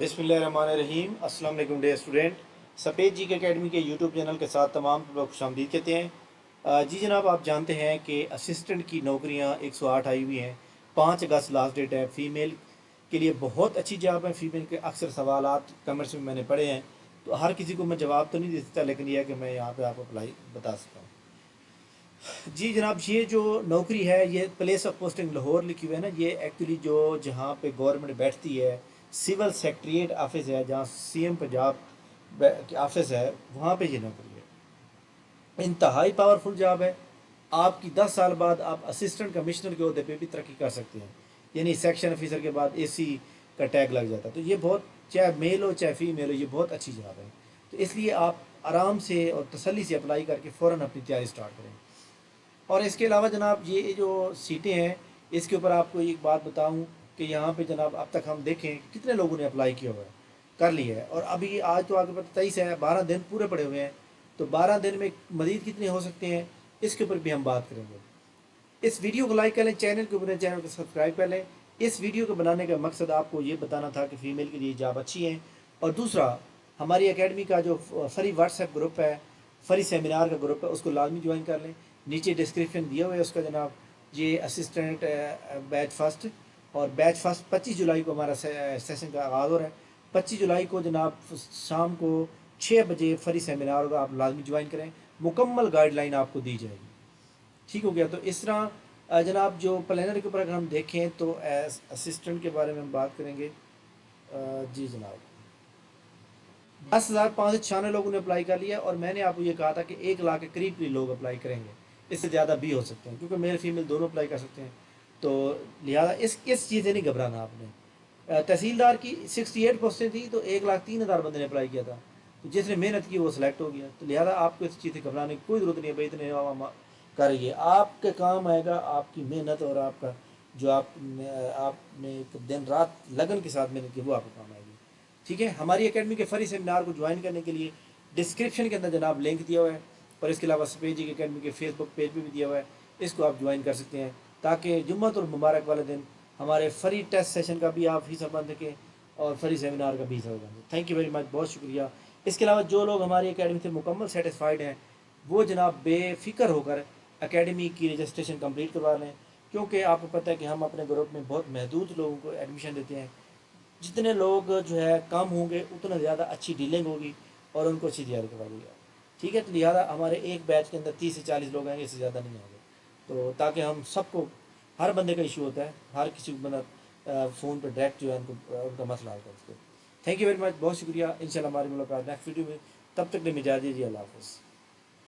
बिस्मिल्लाहिर्रहमानिर्रहीम। अस्सलाम वालेकुम डियर स्टूडेंट। सफ़ेद जी के अकेडमी के यूट्यूब चैनल के साथ तमाम लोग खुशामदीद कहते हैं। जी जनाब, आप जानते हैं कि असिस्टेंट की नौकरियां 108 आई हुई हैं। 5 अगस्त लास्ट डेट है। फ़ीमेल के लिए बहुत अच्छी जॉब है। फ़ीमेल के अक्सर सवालात कमेंट्स में मैंने पढ़े हैं, तो हर किसी को मैं जवाब तो नहीं दे सकता, लेकिन यह है कि मैं यहाँ पर आपको अप्लाई बता सकता हूँ। जी जनाब, ये जो नौकरी है, ये प्लेस ऑफ पोस्टिंग लाहौर लिखी हुई है ना, ये एक्चुअली जो जहाँ पे गवर्नमेंट बैठती है, सिविल सेक्रेटरीट ऑफिस है, जहाँ सीएम पंजाब की ऑफिस है, वहाँ पे ये नौकरी है। इंतहाई पावरफुल जॉब है। आपकी 10 साल बाद आप असिस्टेंट कमिश्नर के अहदे पे भी तरक्की कर सकते हैं, यानी सेक्शन ऑफिसर के बाद एसी का टैग लग जाता है। तो ये बहुत, चाहे मेल हो चाहे फीमेल हो, ये बहुत अच्छी जॉब है। तो इसलिए आप आराम से और तसल्ली से अप्लाई करके फ़ौरन अपनी तैयारी स्टार्ट करें। और इसके अलावा जनाब, ये जो सीटें हैं, इसके ऊपर आपको एक बात बताऊं कि यहाँ पे जनाब अब तक हम देखें कितने लोगों ने अप्लाई किया हुआ है, कर लिया है। और अभी आज तो आगे पता 23 है, 12 दिन पूरे पड़े हुए हैं। तो 12 दिन में मज़ीद कितने हो सकते हैं, इसके ऊपर भी हम बात करेंगे। इस वीडियो को लाइक कर लें, चैनल के ऊपर चैनल को सब्सक्राइब कर लें। इस वीडियो को बनाने का मकसद आपको ये बताना था कि फ़ीमेल के लिए जॉब अच्छी है। और दूसरा, हमारी एकेडमी का जो फ्री व्हाट्सएप ग्रुप है, फ्री सेमिनार का ग्रुप है, उसको लाजमी ज्वाइन कर लें। नीचे डिस्क्रिप्शन दिया हुआ है उसका जनाब। ये असिस्टेंट बैच फर्स्ट, और बैच फर्स्ट 25 जुलाई को हमारा सेशन का आगाज़ हो रहा है। 25 जुलाई को जनाब शाम को 6 बजे फ्री सेमिनार होगा, आप लाजमी ज्वाइन करें। मुकम्मल गाइडलाइन आपको दी जाएगी। ठीक हो गया। तो इस तरह जनाब, जो प्लानर के ऊपर अगर हम देखें तो एज असिस्टेंट के बारे में हम बात करेंगे। जी जनाब, 10,596 लोगों ने अप्लाई कर लिया, और मैंने आपको ये कहा था कि 1 लाख के करीब करीब लोग अप्लाई करेंगे। इससे ज़्यादा भी हो सकते हैं, क्योंकि मेल फीमेल दोनों अप्लाई कर सकते हैं। तो लिहाजा इस चीज़ से नहीं घबराना आपने। तहसीलदार की 68 पोस्टें थी, तो 1,03,000 बंदे ने अप्लाई किया था। तो जिसने मेहनत की वो सिलेक्ट हो गया। तो लिहाजा आपको इस चीज़ से घबराने की कोई ज़रूरत नहीं है भाई, इतने करिए, आपके काम आएगा आपकी मेहनत, और आपका जो आपने एक दिन रात लगन के साथ मेहनत की, वो आपको काम आएगी। ठीक है। हमारी एकेडमी के फ्री सेमिनार को ज्वाइन करने के लिए डिस्क्रिप्शन के अंदर जनाब लिंक दिया हुआ है, और इसके अलावा सफ़ेद जी की एकेडमी के फेसबुक पेज पे भी दिया हुआ है। इसको आप ज्वाइन कर सकते हैं, ताकि जुम्मत और मुबारक वाले दिन हमारे फ्री टेस्ट सेशन का भी आप हिस्सा बन सकें, और फ्री सेमिनार का भी हिस्सा बन सकें। थैंक यू वेरी मच, बहुत शुक्रिया। इसके अलावा जो लोग हमारी एकेडमी से मुकम्मल सेटिस्फाइड हैं, वो जनाब बेफिक्र होकर एकेडमी की रजिस्ट्रेशन कंप्लीट करवा लें, क्योंकि आपको पता है कि हम अपने ग्रुप में बहुत महदूद लोगों को एडमिशन देते हैं। जितने लोग जो है कम होंगे, उतना ज़्यादा अच्छी डीलिंग होगी, और उनको अच्छी तैयारी करवा दी जाए। ठीक है। तो लिहाजा हमारे एक बैच के अंदर 30 से 40 लोग आएंगे, इससे ज़्यादा नहीं आएंगे। तो ताकि हम सबको, हर बंदे का इशू होता है, हर किसी को बंदा फ़ोन पर डायरेक्ट जो है उनका मसला हल कर सके। थैंक यू वेरी मच, बहुत शुक्रिया। इंशाल्लाह हमारी मुलाकात नेक्स्ट वीडियो में। तब तक के लिए इजाज़त दीजिए। अल्लाह हाफ़िज़।